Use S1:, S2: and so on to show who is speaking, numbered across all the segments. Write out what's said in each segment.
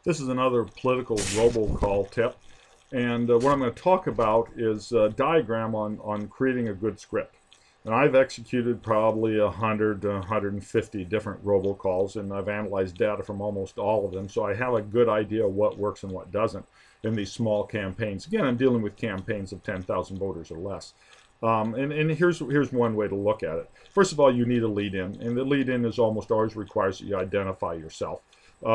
S1: This is another political robocall tip. And what I'm going to talk about is a diagram on creating a good script. And I've executed probably 100 to 150 different robocalls, and I've analyzed data from almost all of them, so I have a good idea of what works and what doesn't in these small campaigns. Again, I'm dealing with campaigns of 10,000 voters or less. And here's one way to look at it. First of all, you need a lead-in, and the lead-in is almost always requires that you identify yourself.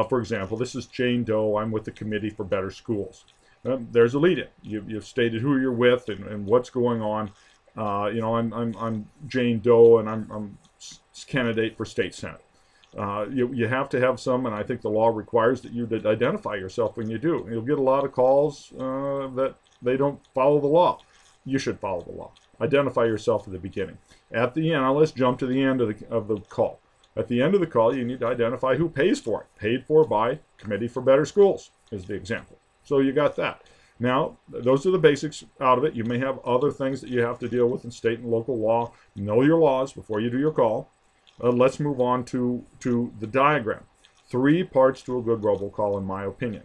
S1: For example, this is Jane Doe. I'm with the Committee for Better Schools. There's a lead-in. You've stated who you're with and what's going on. You know, I'm Jane Doe, and I'm candidate for state senate. You have to have some, and I think the law requires that you identify yourself when you do. You'll get a lot of calls that they don't follow the law. You should follow the law. Identify yourself at the beginning. At the end, now let's jump to the end of the call. At the end of the call, you need to identify who pays for it. Paid for by Committee for Better Schools is the example. So you got that. Now, those are the basics out of it. You may have other things that you have to deal with in state and local law. Know your laws before you do your call. Let's move on to the diagram. 3 parts to a good robocall, in my opinion.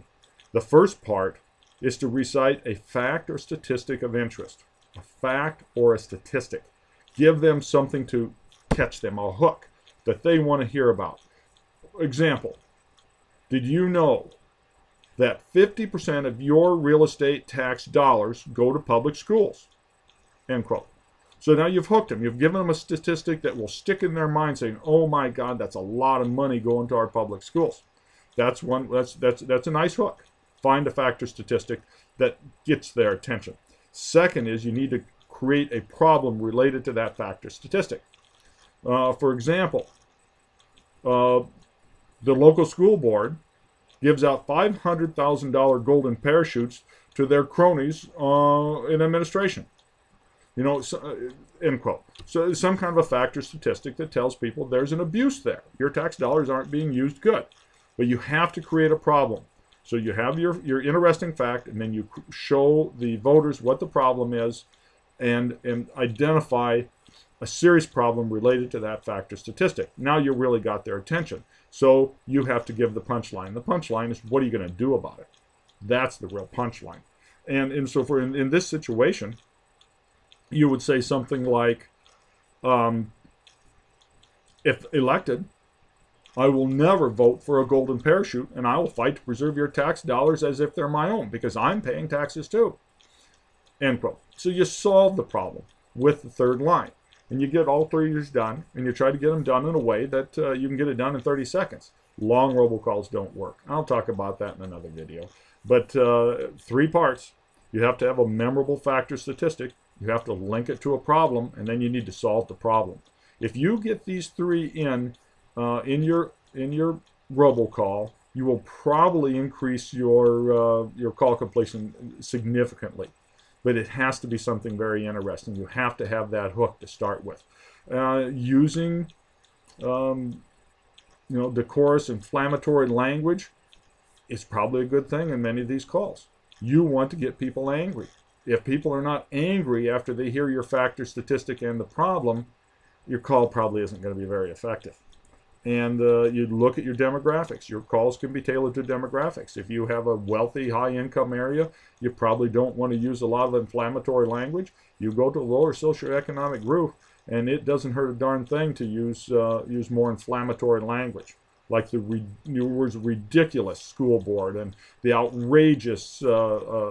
S1: The first part is to recite a fact or statistic of interest. A fact or a statistic. Give them something to catch them, a hook that they want to hear about. Example, did you know that 50% of your real estate tax dollars go to public schools? End quote. So now you've hooked them. You've given them a statistic that will stick in their mind saying, oh my God, that's a lot of money going to our public schools. That's a nice hook. Find a fact or statistic that gets their attention. Second is you need to create a problem related to that fact or statistic. For example, the local school board gives out $500,000 golden parachutes to their cronies in administration. You know, end quote. So some kind of a fact or statistic that tells people there's an abuse there. Your tax dollars aren't being used good. But you have to create a problem. So you have your interesting fact, and then you show the voters what the problem is and identify a serious problem related to that fact or statistic. Now you really got their attention. So you have to give the punchline. The punchline is, what are you going to do about it? That's the real punchline. And so for in this situation, you would say something like, if elected, I will never vote for a golden parachute, and I will fight to preserve your tax dollars as if they're my own, because I'm paying taxes too. End quote. So you solve the problem with the third line. And you get all 3 of yours done, and you try to get them done in a way that you can get it done in 30 seconds. Long robocalls don't work. I'll talk about that in another video. But 3 parts. You have to have a memorable fact or statistic. You have to link it to a problem, and then you need to solve the problem. If you get these 3 in your robocall, you will probably increase your call completion significantly. But it has to be something very interesting. You have to have that hook to start with. Using decorous, inflammatory language is probably a good thing in many of these calls. You want to get people angry. If people are not angry after they hear your fact or statistic and the problem, your call probably isn't going to be very effective. And you look at your demographics. Your calls can be tailored to demographics. If you have a wealthy, high-income area, you probably don't want to use a lot of inflammatory language. You go to a lower socioeconomic group, and it doesn't hurt a darn thing to use more inflammatory language, like the ridiculous school board and the outrageous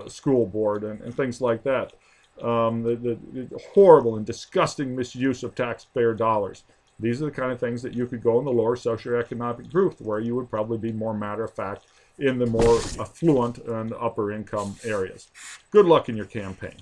S1: school board and things like that. The horrible and disgusting misuse of taxpayer dollars. These are the kind of things that you could go in the lower socioeconomic group, where you would probably be more matter-of-fact in the more affluent and upper income areas. Good luck in your campaign.